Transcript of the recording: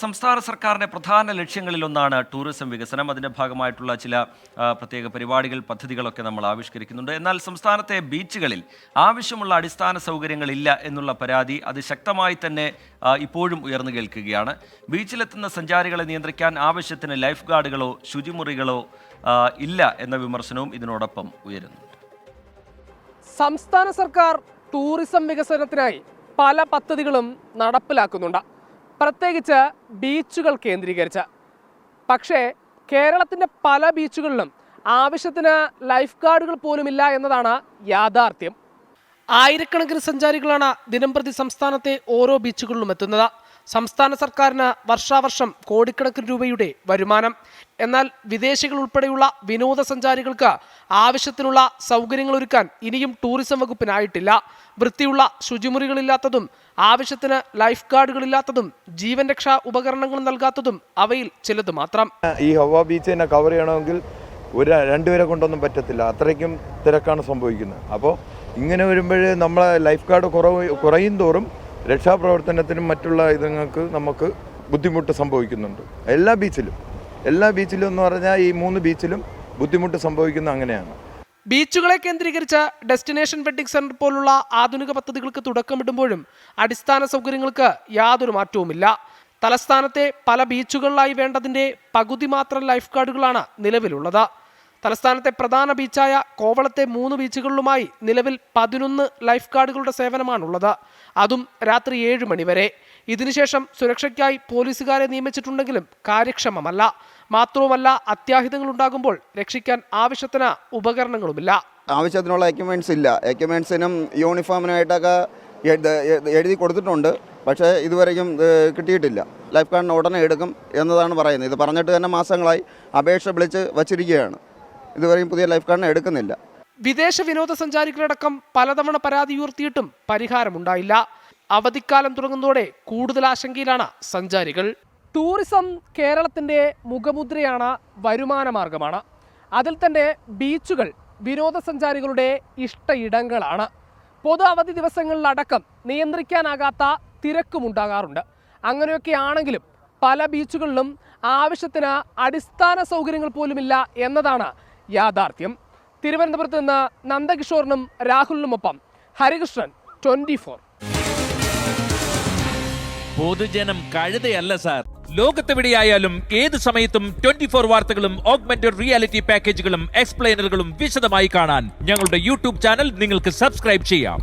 സംസ്ഥാന സർക്കാരിന്റെ പ്രധാന ലക്ഷ്യങ്ങളിലൊന്നാണ് ടൂറിസം വികസനം. അതിന്റെ ഭാഗമായിട്ടുള്ള ചില പ്രത്യേക പരിപാടികൾ, പദ്ധതികളൊക്കെ നമ്മൾ ആവിഷ്കരിക്കുന്നുണ്ട്. എന്നാൽ സംസ്ഥാനത്തെ ബീച്ചുകളിൽ ആവശ്യമുള്ള അടിസ്ഥാന സൗകര്യങ്ങളില്ല എന്നുള്ള പരാതി അത് ശക്തമായി തന്നെ ഇപ്പോഴും ഉയർന്നു കേൾക്കുകയാണ്. ബീച്ചിലെത്തുന്ന സഞ്ചാരികളെ നിയന്ത്രിക്കാൻ ആവശ്യത്തിന് ലൈഫ് ഗാർഡുകളോ ശുചിമുറികളോ ഇല്ല എന്ന വിമർശനവും ഇതിനോടൊപ്പം ഉയരുന്നു. സംസ്ഥാന സർക്കാർ ടൂറിസം വികസനത്തിനായി പല പദ്ധതികളും നടപ്പിലാക്കുന്നുണ്ട്, പ്രത്യേകിച്ച് ബീച്ചുകൾ കേന്ദ്രീകരിച്ച്. പക്ഷേ കേരളത്തിൻ്റെ പല ബീച്ചുകളിലും ആവശ്യത്തിന് ലൈഫ് ഗാർഡുകൾ പോലുമില്ല എന്നതാണ് യാഥാർത്ഥ്യം. ആയിരക്കണക്കിന് സഞ്ചാരികളാണ് ദിനംപ്രതി സംസ്ഥാനത്തെ ഓരോ ബീച്ചുകളിലും എത്തുന്നത്. സംസ്ഥാന സർക്കാരിന് വർഷാവർഷം കോടിക്കണക്കിന് രൂപയുടെ വരുമാനം. എന്നാൽ വിദേശികൾ ഉൾപ്പെടെയുള്ള വിനോദസഞ്ചാരികൾക്ക് ആവശ്യത്തിനുള്ള സൗകര്യങ്ങൾ ഒരുക്കാൻ ഇനിയും ടൂറിസം വകുപ്പിനായിട്ടില്ല. വൃത്തിയുള്ള ശുചിമുറികളില്ലാത്തതും ആവശ്യത്തിന് ലൈഫ് ഗാർഡുകളില്ലാത്തതും ജീവൻ രക്ഷാ ഉപകരണങ്ങൾ നൽകാത്തതും അവയിൽ ചിലത് മാത്രം. ഈ ഹവ ബീച്ച് തന്നെ കവർ ചെയ്യണമെങ്കിൽ രണ്ടുപേരെ കൊണ്ടൊന്നും പറ്റത്തില്ല, അത്രയ്ക്കും തിരക്കാണ് സംഭവിക്കുന്നത്. അപ്പോൾ ഇങ്ങനെ വരുമ്പോൾ നമ്മളെ ലൈഫ് ഗാർഡ് കുറയും തോറും രക്ഷാപ്രവർത്തനത്തിനും മറ്റുള്ള ഇതുങ്ങൾക്ക് നമുക്ക് ബുദ്ധിമുട്ട് സംഭവിക്കുന്നുണ്ട്. എല്ലാ ബീച്ചിലും എന്ന് പറഞ്ഞാൽ ഈ 3 ബീച്ചിലും ബുദ്ധിമുട്ട് സംഭവിക്കുന്നത് അങ്ങനെയാണ്. ബീച്ചുകളെ കേന്ദ്രീകരിച്ച് ഡെസ്റ്റിനേഷൻ വെഡ്ഡിംഗ് സെന്റർ പോലുള്ള ആധുനിക പദ്ധതികൾക്ക് തുടക്കമിടുമ്പോഴും അടിസ്ഥാന സൗകര്യങ്ങൾക്ക് യാതൊരു മാറ്റവുമില്ല. തലസ്ഥാനത്തെ പല ബീച്ചുകളിലായി വേണ്ടതിൻ്റെ പകുതി മാത്രം ലൈഫ് ഗാർഡുകളാണ് നിലവിലുള്ളത്. തലസ്ഥാനത്തെ പ്രധാന ബീച്ചായ കോവളത്തെ 3 ബീച്ചുകളിലുമായി നിലവിൽ 11 ലൈഫ് ഗാർഡുകളുടെ സേവനമാണുള്ളത്. അതും രാത്രി 7 മണി വരെ. ഇതിനുശേഷം സുരക്ഷയ്ക്കായി പോലീസുകാരെ നിയമിച്ചിട്ടുണ്ടെങ്കിലും കാര്യക്ഷമമല്ല. മാത്രവുമല്ല, അത്യാഹിതങ്ങൾ ഉണ്ടാകുമ്പോൾ രക്ഷിക്കാൻ ആവശ്യത്തിന് ഉപകരണങ്ങളുമില്ല. ആവശ്യത്തിനുള്ള എക്യുപ്മെൻറ്റ്സ് ഇല്ല. എക്യുപ്മെൻറ്റ്സിനും യൂണിഫോമിനായിട്ടൊക്കെ എഴുതി കൊടുത്തിട്ടുണ്ട്, പക്ഷേ ഇതുവരെയും കിട്ടിയിട്ടില്ല. ലൈഫ് ഗാർഡിന് ഉടനെ എടുക്കും എന്നതാണ് പറയുന്നത്. ഇത് പറഞ്ഞിട്ട് തന്നെ മാസങ്ങളായി അപേക്ഷ വിളിച്ച് വച്ചിരിക്കുകയാണ്. ഇതുവരെയും പുതിയ ലൈഫ് ഗാർഡിനെ എടുക്കുന്നില്ല. വിദേശ വിനോദസഞ്ചാരികളടക്കം പലതവണ പരാതി ഉയർത്തിയിട്ടും പരിഹാരമുണ്ടായില്ല. അവധിക്കാലം തുടങ്ങുന്നതോടെ കൂടുതൽ ആശങ്കയിലാണ് സഞ്ചാരികൾ. ടൂറിസം കേരളത്തിൻ്റെ മുഖമുദ്രയാണ്, വരുമാന മാർഗമാണ്. അതിൽ തന്നെ ബീച്ചുകൾ വിനോദസഞ്ചാരികളുടെ ഇഷ്ട ഇടങ്ങളാണ്. പൊതു അവധി ദിവസങ്ങളിലടക്കം നിയന്ത്രിക്കാനാകാത്ത തിരക്കുമുണ്ടാകാറുണ്ട്. അങ്ങനെയൊക്കെ ആണെങ്കിലും പല ബീച്ചുകളിലും ആവശ്യത്തിന് അടിസ്ഥാന സൗകര്യങ്ങൾ പോലുമില്ല എന്നതാണ് യാഥാർത്ഥ്യം. തിരുവനന്തപുരത്ത് നിന്ന് നന്ദകിഷോറിനും രാഹുലിനുമൊപ്പം ഹരികൃഷ്ണൻ, 24. പൊതുജനം കഴുതയല്ല സാർ. ലോകത്തെവിടെയായാലും ഏത് സമയത്തും 24 വാർത്തകളും ഓഗ്മെന്റഡ് റിയാലിറ്റി പാക്കേജുകളും എക്സ്പ്ലെയിനറുകളും വിശദമായി കാണാൻ ഞങ്ങളുടെ യൂട്യൂബ് ചാനൽ നിങ്ങൾക്ക് സബ്സ്ക്രൈബ് ചെയ്യാം.